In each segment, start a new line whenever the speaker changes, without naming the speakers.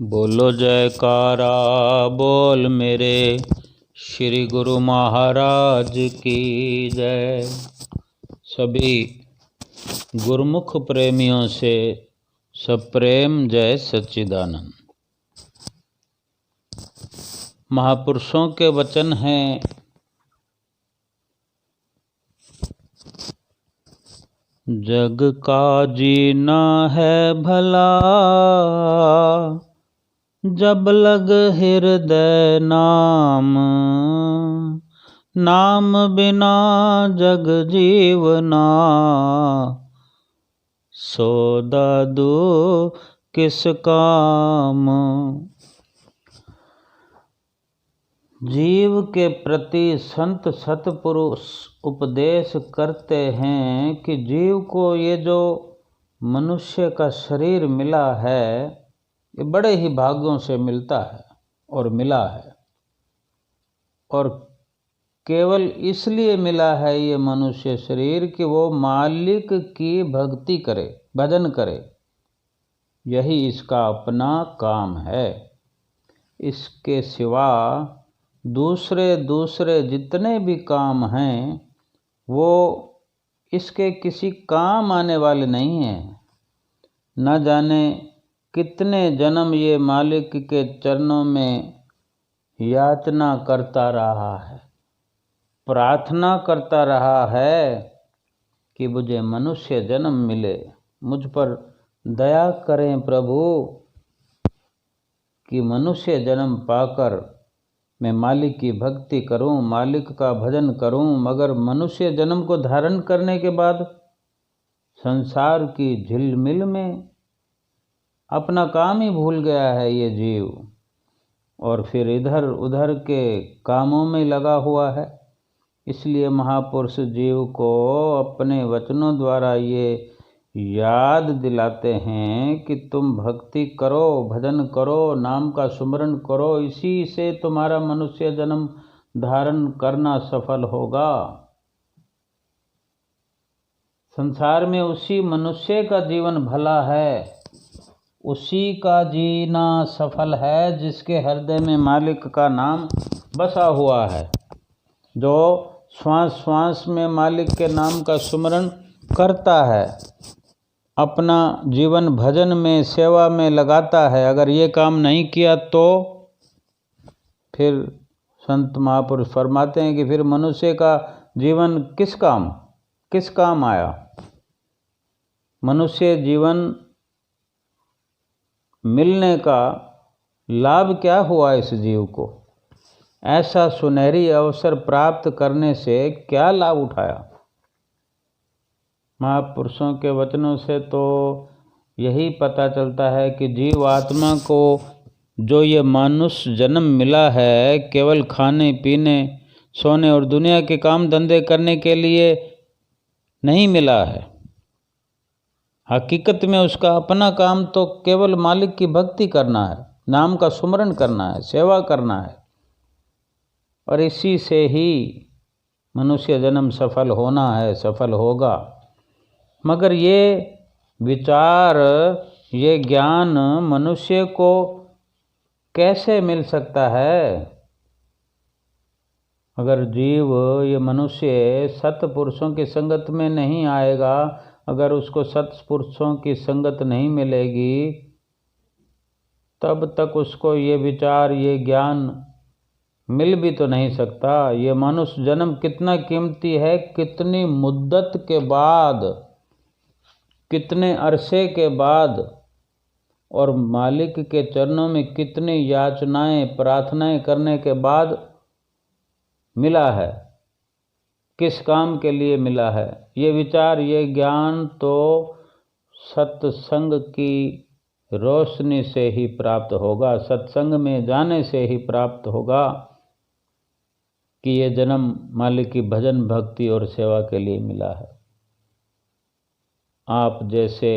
बोलो जयकारा बोल मेरे श्री गुरु महाराज की जय। सभी गुरुमुख प्रेमियों से सप्रेम जय सच्चिदानंद। महापुरुषों के वचन हैं, जग का जीना है भला, जब लग हृदय नाम, नाम बिना जग जीवना, सौदा दो किस काम। जीव के प्रति संत सतपुरुष उपदेश करते हैं कि जीव को ये जो मनुष्य का शरीर मिला है, ये बड़े ही भाग्यों से मिलता है और मिला है, और केवल इसलिए मिला है ये मनुष्य शरीर कि वो मालिक की भक्ति करे, भजन करे। यही इसका अपना काम है। इसके सिवा दूसरे जितने भी काम हैं वो इसके किसी काम आने वाले नहीं हैं। न जाने कितने जन्म ये मालिक के चरणों में याचना करता रहा है, प्रार्थना करता रहा है कि मुझे मनुष्य जन्म मिले, मुझ पर दया करें प्रभु कि मनुष्य जन्म पाकर मैं मालिक की भक्ति करूं, मालिक का भजन करूं। मगर मनुष्य जन्म को धारण करने के बाद संसार की झिलमिल में अपना काम ही भूल गया है ये जीव, और फिर इधर उधर के कामों में लगा हुआ है। इसलिए महापुरुष जीव को अपने वचनों द्वारा ये याद दिलाते हैं कि तुम भक्ति करो, भजन करो, नाम का सुमरण करो, इसी से तुम्हारा मनुष्य जन्म धारण करना सफल होगा। संसार में उसी मनुष्य का जीवन भला है, उसी का जीना सफल है जिसके हृदय में मालिक का नाम बसा हुआ है, जो श्वास श्वास में मालिक के नाम का सुमरण करता है, अपना जीवन भजन में सेवा में लगाता है। अगर ये काम नहीं किया तो फिर संत महापुरुष फरमाते हैं कि फिर मनुष्य का जीवन किस काम आया। मनुष्य जीवन मिलने का लाभ क्या हुआ इस जीव को? ऐसा सुनहरी अवसर प्राप्त करने से क्या लाभ उठाया? महापुरुषों के वचनों से तो यही पता चलता है कि जीव आत्मा को जो ये मनुष्य जन्म मिला है, केवल खाने पीने सोने और दुनिया के काम धंधे करने के लिए नहीं मिला है। हकीकत में उसका अपना काम तो केवल मालिक की भक्ति करना है, नाम का सुमरण करना है, सेवा करना है, और इसी से ही मनुष्य जन्म सफल होना है, सफल होगा। मगर ये विचार, ये ज्ञान मनुष्य को कैसे मिल सकता है? अगर जीव, ये मनुष्य सत्पुरुषों की संगत में नहीं आएगा, अगर उसको सत्पुरुषों की संगत नहीं मिलेगी, तब तक उसको ये विचार, ये ज्ञान मिल भी तो नहीं सकता। ये मनुष्य जन्म कितना कीमती है, कितनी मुद्दत के बाद, कितने अरसे के बाद, और मालिक के चरणों में कितनी याचनाएं प्रार्थनाएं करने के बाद मिला है, किस काम के लिए मिला है। ये विचार, ये ज्ञान तो सत्संग की रोशनी से ही प्राप्त होगा, सत्संग में जाने से ही प्राप्त होगा कि ये जन्म मालिक की भजन भक्ति और सेवा के लिए मिला है। आप जैसे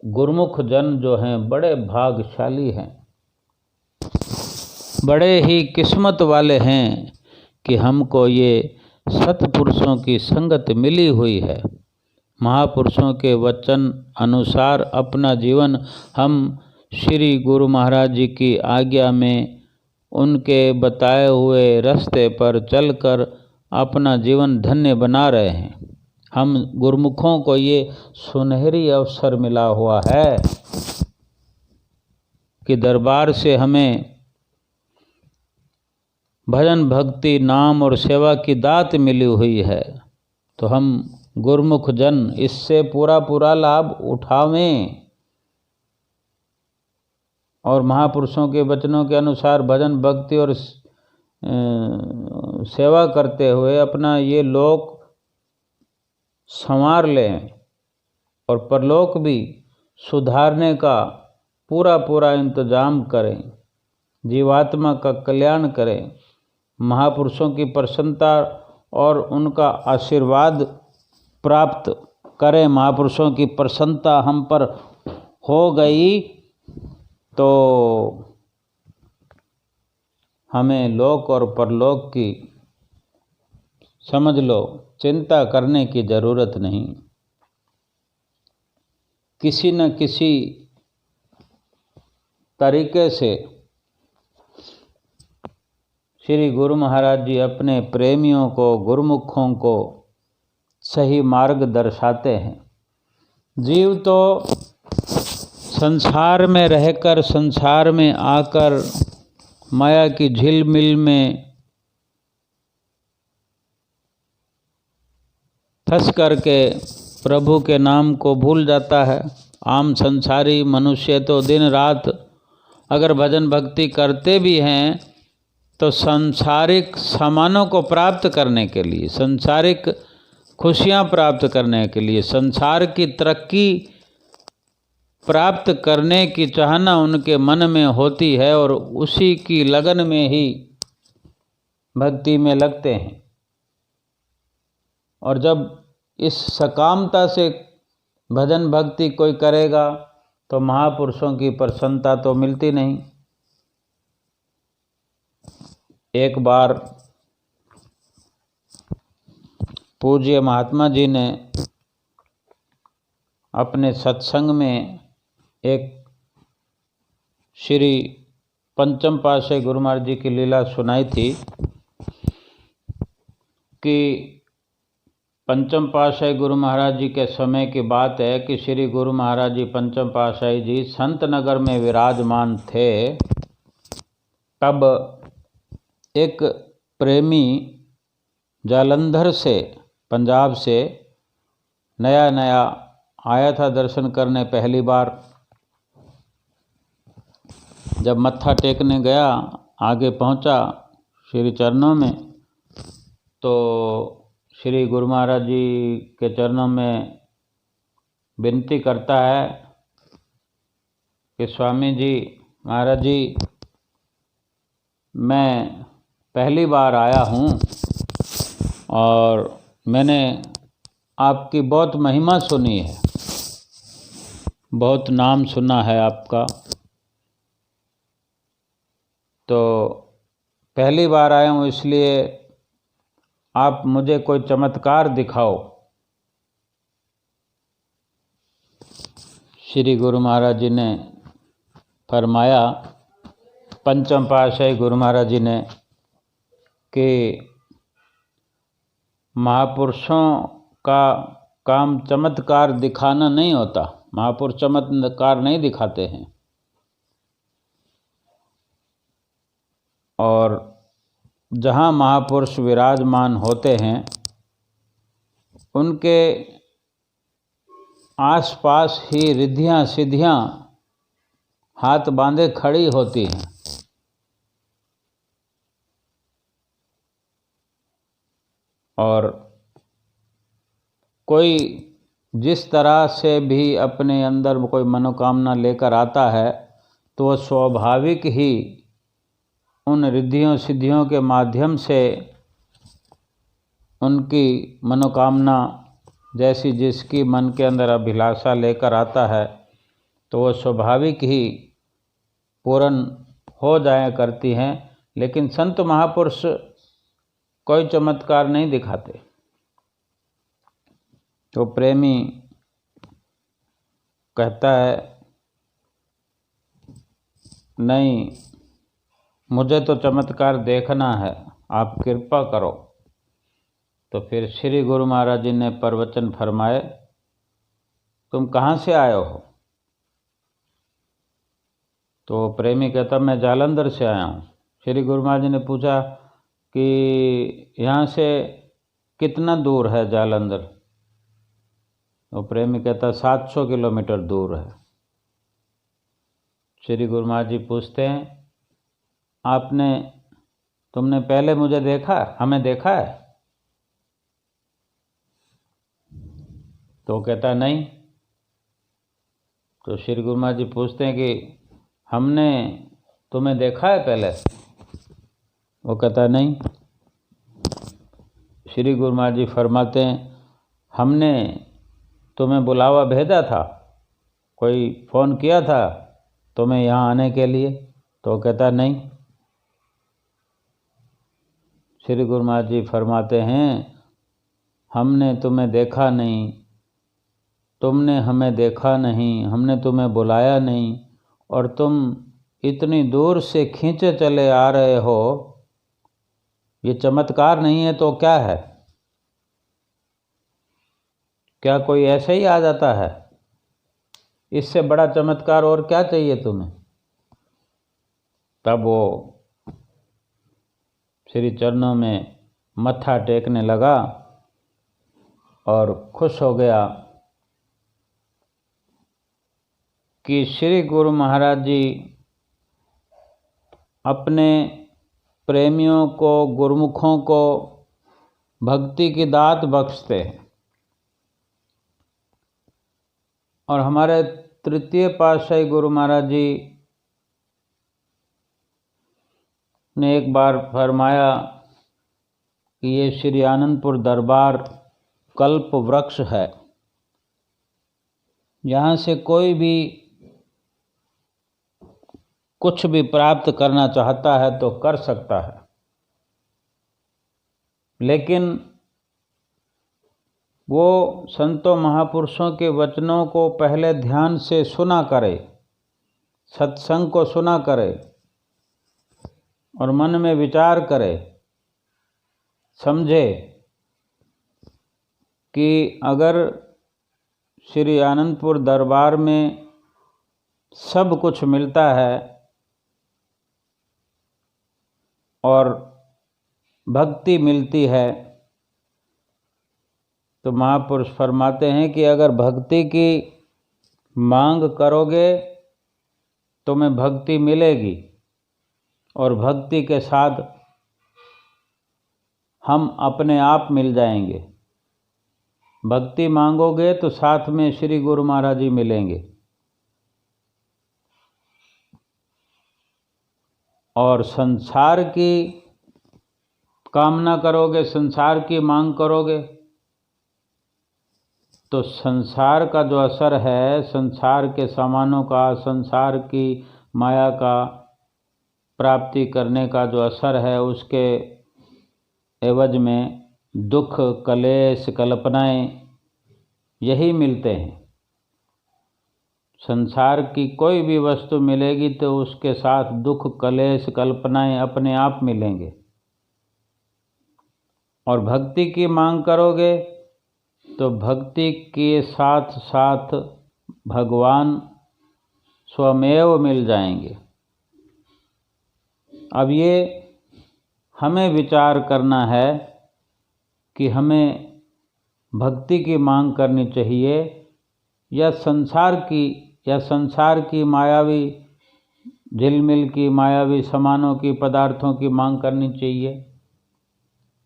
गुरुमुख जन जो हैं बड़े भाग्यशाली हैं, बड़े ही किस्मत वाले हैं कि हमको ये सत्पुरुषों की संगत मिली हुई है। महापुरुषों के वचन अनुसार अपना जीवन हम श्री गुरु महाराज जी की आज्ञा में उनके बताए हुए रास्ते पर चलकर अपना जीवन धन्य बना रहे हैं। हम गुरुमुखों को ये सुनहरी अवसर मिला हुआ है कि दरबार से हमें भजन भक्ति नाम और सेवा की दात मिली हुई है, तो हम गुरुमुख जन इससे पूरा लाभ उठावें और महापुरुषों के वचनों के अनुसार भजन भक्ति और सेवा करते हुए अपना ये लोक संवार लें और परलोक भी सुधारने का पूरा इंतजाम करें, जीवात्मा का कल्याण करें, महापुरुषों की प्रसन्नता और उनका आशीर्वाद प्राप्त करें। महापुरुषों की प्रसन्नता हम पर हो गई तो हमें लोक और परलोक की समझ लो चिंता करने की ज़रूरत नहीं। किसी न किसी तरीके से श्री गुरु महाराज जी अपने प्रेमियों को, गुरुमुखों को सही मार्ग दर्शाते हैं। जीव तो संसार में रहकर, संसार में आकर माया की झिलमिल में फंस करके प्रभु के नाम को भूल जाता है। आम संसारी मनुष्य तो दिन रात अगर भजन भक्ति करते भी हैं तो सांसारिक सामानों को प्राप्त करने के लिए, सांसारिक खुशियां प्राप्त करने के लिए, संसार की तरक्की प्राप्त करने की चाहना उनके मन में होती है और उसी की लगन में ही भक्ति में लगते हैं। और जब इस सकामता से भजन भक्ति कोई करेगा तो महापुरुषों की प्रसन्नता तो मिलती नहीं। एक बार पूज्य महात्मा जी ने अपने सत्संग में एक श्री पंचम पातशाही गुरु महाराज जी की लीला सुनाई थी कि पंचम पातशाही गुरु महाराज जी के समय की बात है कि श्री गुरु महाराज जी पंचम पातशाही जी संत नगर में विराजमान थे। तब एक प्रेमी जालंधर से, पंजाब से नया आया था दर्शन करने पहली बार। जब मत्था टेकने गया, आगे पहुंचा श्री चरणों में, तो श्री गुरु महाराज जी के चरणों में विनती करता है कि स्वामी जी, महाराज जी, मैं पहली बार आया हूँ और मैंने आपकी बहुत महिमा सुनी है, बहुत नाम सुना है आपका, तो पहली बार आया हूँ इसलिए आप मुझे कोई चमत्कार दिखाओ। श्री गुरु महाराज जी ने फरमाया, पंचम पातशाही गुरु महाराज जी ने, कि महापुरुषों का काम चमत्कार दिखाना नहीं होता, महापुरुष चमत्कार नहीं दिखाते हैं। और जहाँ महापुरुष विराजमान होते हैं उनके आसपास ही रिद्धियाँ सिद्धियाँ हाथ बांधे खड़ी होती हैं। और कोई जिस तरह से भी अपने अंदर कोई मनोकामना लेकर आता है तो वह स्वाभाविक ही उन रिद्धियों सिद्धियों के माध्यम से उनकी मनोकामना, जैसी जिसकी मन के अंदर अभिलाषा लेकर आता है, तो वह स्वाभाविक ही पूर्ण हो जाया करती हैं। लेकिन संत महापुरुष कोई चमत्कार नहीं दिखाते। तो प्रेमी कहता है, नहीं, मुझे तो चमत्कार देखना है, आप कृपा करो। तो फिर श्री गुरु महाराज जी ने प्रवचन फरमाए, तुम कहाँ से आए हो? तो प्रेमी कहता, मैं जालंधर से आया हूँ। श्री गुरु महाराज जी ने पूछा कि यहाँ से कितना दूर है जालंधर? तो प्रेमी कहता, 700 किलोमीटर दूर है। श्री गुरु महाराज जी पूछते हैं, तुमने पहले मुझे देखा, हमें देखा है? तो कहता, नहीं। तो श्री गुरु महाराज जी पूछते हैं कि हमने तुम्हें देखा है पहले? वो कहता, नहीं। श्री गुरु महाराज जी फरमाते हैं, हमने तुम्हें बुलावा भेजा था, कोई फ़ोन किया था तुम्हें यहाँ आने के लिए? तो कहता, नहीं। श्री गुरु महाराज जी फरमाते हैं, हमने तुम्हें देखा नहीं, तुमने हमें देखा नहीं, हमने तुम्हें बुलाया नहीं, और तुम इतनी दूर से खींचे चले आ रहे हो, ये चमत्कार नहीं है तो क्या है? क्या कोई ऐसे ही आ जाता है? इससे बड़ा चमत्कार और क्या चाहिए तुम्हें? तब वो श्री चरणों में मत्था टेकने लगा और खुश हो गया कि श्री गुरु महाराज जी अपने प्रेमियों को, गुरुमुखों को भक्ति की दात बख्शते हैं। और हमारे तृतीय पातशाही गुरु महाराज जी ने एक बार फरमाया कि ये श्री आनंदपुर दरबार कल्प वृक्ष है, यहाँ से कोई भी कुछ भी प्राप्त करना चाहता है तो कर सकता है, लेकिन वो संतों महापुरुषों के वचनों को पहले ध्यान से सुना करे, सत्संग को सुना करे और मन में विचार करे, समझे कि अगर श्री आनंदपुर दरबार में सब कुछ मिलता है और भक्ति मिलती है, तो महापुरुष फरमाते हैं कि अगर भक्ति की मांग करोगे तुम्हें भक्ति मिलेगी, और भक्ति के साथ हम अपने आप मिल जाएंगे। भक्ति मांगोगे तो साथ में श्री गुरु महाराज जी मिलेंगे, और संसार की कामना करोगे, संसार की मांग करोगे, तो संसार का जो असर है, संसार के सामानों का, संसार की माया का प्राप्ति करने का जो असर है, उसके एवज में दुख, कलेश, कल्पनाएं यही मिलते हैं। संसार की कोई भी वस्तु मिलेगी तो उसके साथ दुख, कलेश, कल्पनाएं अपने आप मिलेंगे। और भक्ति की मांग करोगे तो भक्ति के साथ साथ भगवान स्वमेव मिल जाएंगे। अब ये हमें विचार करना है कि हमें भक्ति की मांग करनी चाहिए या संसार की मायावी झिलमिल की, मायावी सामानों की, पदार्थों की मांग करनी चाहिए।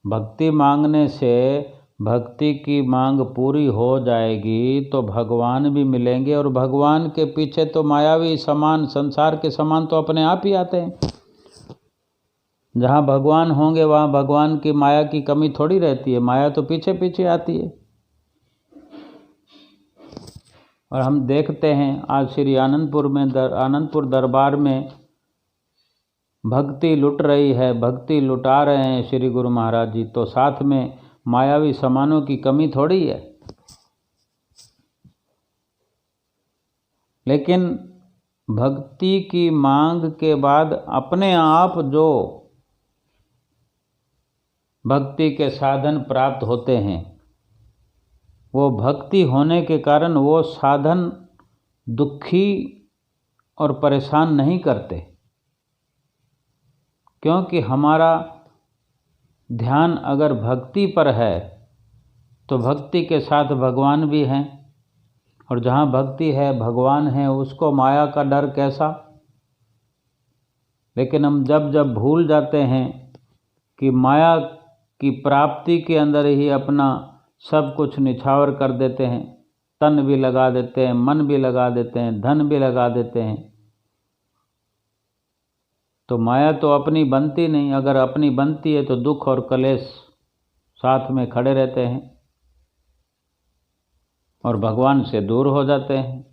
भक्ति मांगने से भक्ति की मांग पूरी हो जाएगी तो भगवान भी मिलेंगे, और भगवान के पीछे तो मायावी सामान, संसार के सामान तो अपने आप ही आते हैं। जहाँ भगवान होंगे वहाँ भगवान की माया की कमी थोड़ी रहती है, माया तो पीछे पीछे आती है। और हम देखते हैं आज श्री आनंदपुर दरबार में भक्ति लुट रही है, भक्ति लुटा रहे हैं श्री गुरु महाराज जी, तो साथ में मायावी सामानों की कमी थोड़ी है। लेकिन भक्ति की मांग के बाद अपने आप जो भक्ति के साधन प्राप्त होते हैं, वो भक्ति होने के कारण वो साधन दुखी और परेशान नहीं करते, क्योंकि हमारा ध्यान अगर भक्ति पर है तो भक्ति के साथ भगवान भी हैं, और जहाँ भक्ति है भगवान है, उसको माया का डर कैसा। लेकिन हम जब जब भूल जाते हैं कि माया की प्राप्ति के अंदर ही अपना सब कुछ निछावर कर देते हैं, तन भी लगा देते हैं, मन भी लगा देते हैं, धन भी लगा देते हैं, तो माया तो अपनी बनती नहीं। अगर अपनी बनती है तो दुख और कलेश साथ में खड़े रहते हैं और भगवान से दूर हो जाते हैं।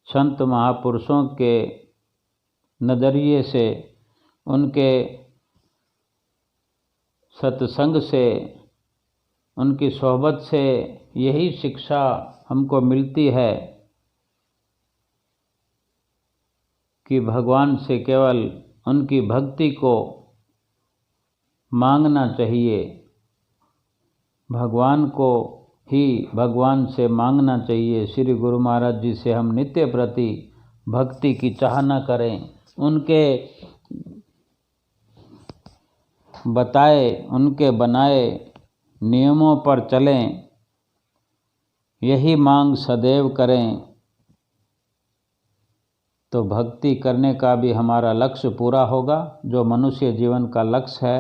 संत महापुरुषों के नज़रिए से, उनके सत्संग से, उनकी सोहबत से यही शिक्षा हमको मिलती है कि भगवान से केवल उनकी भक्ति को मांगना चाहिए, भगवान को ही भगवान से मांगना चाहिए। श्री गुरु महाराज जी से हम नित्य प्रति भक्ति की चाहना करें, उनके बताए, उनके बनाए नियमों पर चलें, यही मांग सदैव करें, तो भक्ति करने का भी हमारा लक्ष्य पूरा होगा, जो मनुष्य जीवन का लक्ष्य है।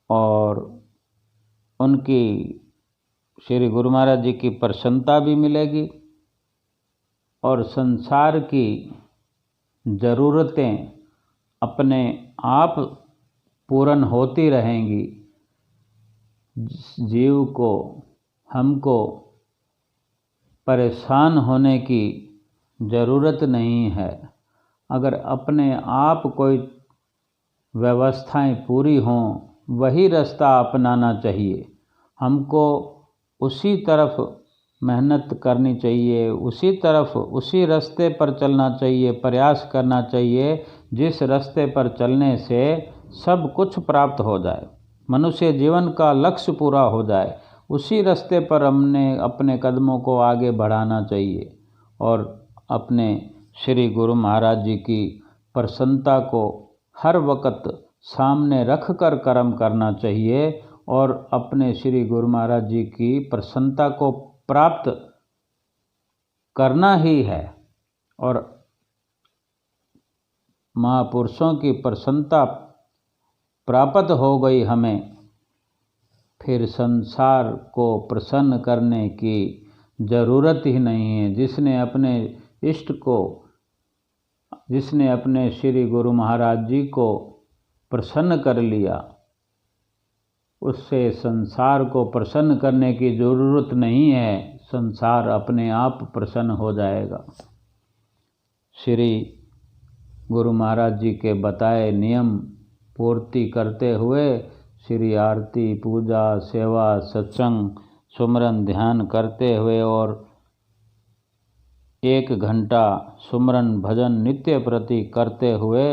और उनकी श्री गुरु महाराज जी की प्रसन्नता भी मिलेगी, और संसार की ज़रूरतें अपने आप पूर्ण होती रहेंगी। जीव को, हमको परेशान होने की ज़रूरत नहीं है। अगर अपने आप कोई व्यवस्थाएं पूरी हों, वही रास्ता अपनाना चाहिए। हमको उसी तरफ मेहनत करनी चाहिए, उसी तरफ, उसी रास्ते पर चलना चाहिए, प्रयास करना चाहिए जिस रास्ते पर चलने से सब कुछ प्राप्त हो जाए, मनुष्य जीवन का लक्ष्य पूरा हो जाए। उसी रास्ते पर हमने अपने कदमों को आगे बढ़ाना चाहिए और अपने श्री गुरु महाराज जी की प्रसन्नता को हर वक्त सामने रख कर कर्म करना चाहिए, और अपने श्री गुरु महाराज जी की प्रसन्नता को प्राप्त करना ही है। और महापुरुषों की प्रसन्नता प्राप्त हो गई हमें, फिर संसार को प्रसन्न करने की ज़रूरत ही नहीं है। जिसने अपने इष्ट को, जिसने अपने श्री गुरु महाराज जी को प्रसन्न कर लिया, उससे संसार को प्रसन्न करने की ज़रूरत नहीं है, संसार अपने आप प्रसन्न हो जाएगा। श्री गुरु महाराज जी के बताए नियम पूर्ति करते हुए श्री आरती, पूजा, सेवा, सत्संग, सुमरन, ध्यान करते हुए और 1 घंटा सुमरन भजन नित्य प्रति करते हुए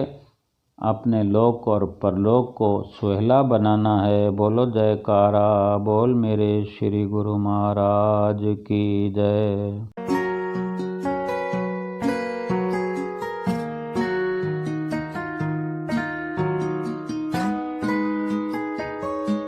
अपने लोक और परलोक को सुहेला बनाना है। बोलो जयकारा बोल मेरे श्री गुरु महाराज की जय।